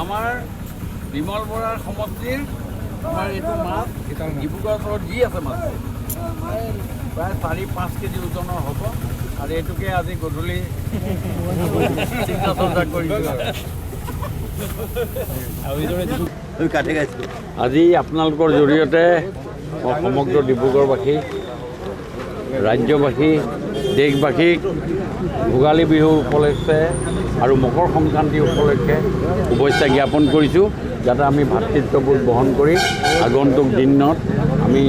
আমাৰ বিমল বৰাৰ সমষ্টিৰ আমাৰ এইটো মাছ ডিব্ৰুগড় চহৰত যি আছে মাছ প্ৰায় 4-5 কেজি ওজনৰ হ'ব আৰু এইটোকে আজি গধূলি চিন্তা চৰ্চা কৰিছোঁ। আজি আপোনালোকৰ জৰিয়তে সমগ্ৰ ডিব্ৰুগড়বাসী ৰাজ্যবাসী দেশবাসীক ভোগালী বিহু উপলক্ষে আৰু মকৰ সংক্ৰান্তি উপলক্ষে শুভেচ্ছা জ্ঞাপন কৰিছোঁ, যাতে আমি ভাতৃত্ববোধ বহন কৰি আগন্তুক দিনত আমি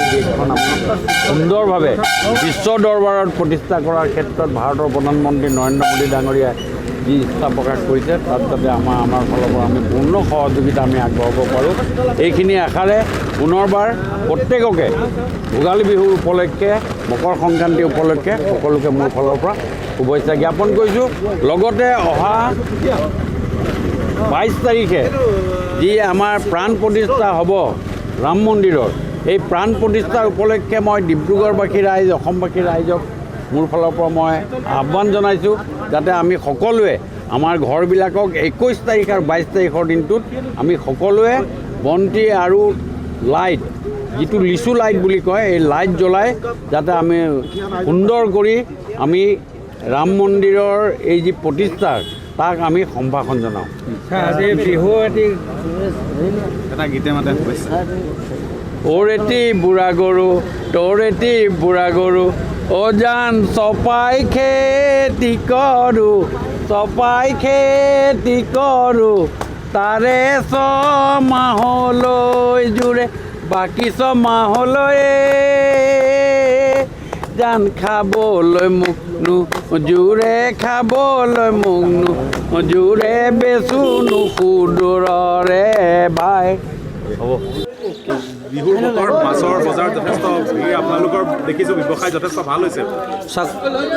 এই দেশখন আমি সুন্দৰভাৱে বিশ্ব দৰবাৰত প্ৰতিষ্ঠা কৰাৰ ক্ষেত্ৰত ভাৰতৰ প্ৰধানমন্ত্ৰী নৰেন্দ্ৰ মোদী ডাঙৰীয়াই যি ইচ্ছা প্ৰকাশ কৰিছে তাত যাতে আমাৰ ফালৰ পৰা আমি পূৰ্ণ সহযোগিতা আমি আগবঢ়াব পাৰোঁ, এইখিনি আশাৰে পুনৰবাৰ প্ৰত্যেককে ভোগালী বিহুৰ উপলক্ষে মকৰ সংক্ৰান্তি উপলক্ষে সকলোকে মোৰ ফালৰ পৰা শুভেচ্ছা জ্ঞাপন কৰিছোঁ। লগতে অহা 22 তাৰিখে যি আমাৰ প্ৰাণ প্ৰতিষ্ঠা হ'ব ৰাম মন্দিৰৰ, এই প্ৰাণ প্ৰতিষ্ঠাৰ উপলক্ষে মই ডিব্ৰুগড়বাসী ৰাইজ অসমবাসী ৰাইজক মোৰ ফালৰ পৰা মই আহ্বান জনাইছোঁ, যাতে আমি সকলোৱে আমাৰ ঘৰবিলাকক 21 তাৰিখ আৰু 22 তাৰিখৰ দিনটোত আমি সকলোৱে বন্তি আৰু লাইট, যিটো লিচু লাইট বুলি কয়, এই লাইট জ্বলাই যাতে আমি সুন্দৰ কৰি আমি ৰাম মন্দিৰৰ এই যি প্ৰতিষ্ঠাৰ তাক আমি সম্ভাষণ জনাওঁ। আজি বিহু এটা গীতে মাতে ওৰেতি বুঢ়া গৰু তোৰেতি বুঢ়া গৰু অজান চপাই খেতি কৰোঁ চপাই খেতি কৰোঁ তাৰে ছমাহলৈ জোৰে বাকী ছমাহলৈ জান খাবলৈ মোক জোৰে খাবলৈ মোক জোৰে বেচো নুসুদৰে বাই। হ'ব বিহুৰ বতৰ মাছৰ বজাৰ যথেষ্ট ভিৰ, আপোনালোকৰ দেখিছোঁ ব্যৱসায় যথেষ্ট ভাল হৈছে।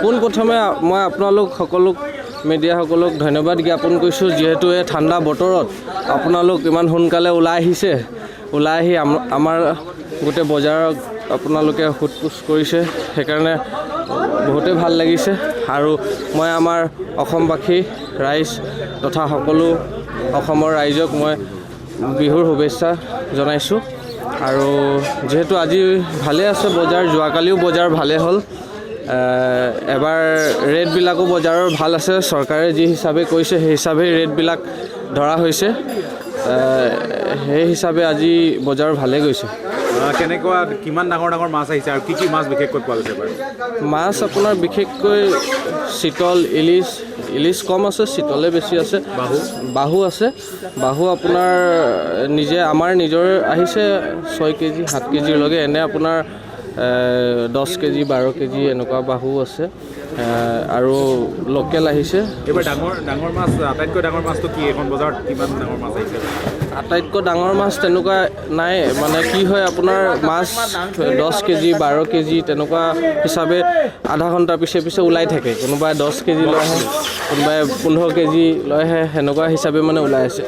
পোনপ্ৰথমে মই আপোনালোক সকলোক মিডিয়াসকলক ধন্যবাদ জ্ঞাপন কৰিছোঁ, যিহেতু এই ঠাণ্ডা বতৰত আপোনালোক ইমান সোনকালে ওলাই আহিছে, ওলাই আহি আমাৰ গোটেই বজাৰক আপোনালোকে সোধ পোছ কৰিছে, সেইকাৰণে বহুতেই ভাল লাগিছে। আৰু মই আমাৰ অসমবাসী ৰাইজ তথা সকলো অসমৰ ৰাইজক মই বিহুৰ শুভেচ্ছা জনাইছোঁ। আৰু যিহেতু আজি ভালে আছে বজাৰ, যোৱাকালিও বজাৰ ভালে হ'ল, এবাৰ ৰেটবিলাকো বজাৰৰ ভাল আছে, চৰকাৰে যি হিচাপে কৈছে সেই হিচাপে ৰেটবিলাক ধৰা হৈছে, সেই হিচাপে আজি বজাৰ ভালে গৈছে। কেনেকুৱা কিমান ডাঙৰ ডাঙৰ মাছ আহিছে আৰু কি কি মাছ বিশেষকৈ পোৱা গৈছে বাৰু? মাছ আপোনাৰ বিশেষকৈ চিতল, ইলিচ কম আছে, চিতলে বেছি আছে, বাহু আছে। বাহু আপোনাৰ আমাৰ নিজৰ আহিছে 6 কেজি 7 কেজিলৈকে, এনে আপোনাৰ 10 কেজি 12 কেজি এনেকুৱা বাহু আছে, আৰু লোকেল আহিছে। এইবাৰ ডাঙৰ মাছ, আটাইতকৈ ডাঙৰ মাছটো কি এইখন বজাৰত কিমান ডাঙৰ মাছ আহিছে? আটাইতকৈ ডাঙৰ মাছ তেনেকুৱা নাই, মানে কি হয় আপোনাৰ মাছ 10 কেজি 12 কেজি তেনেকুৱা হিচাপে আধা ঘণ্টাৰ পিছে ওলাই থাকে, কোনোবাই 10 কেজি লৈ আহে, কোনোবাই 15 কেজি লৈ আহে, সেনেকুৱা হিচাপে মানে ওলাই আছে।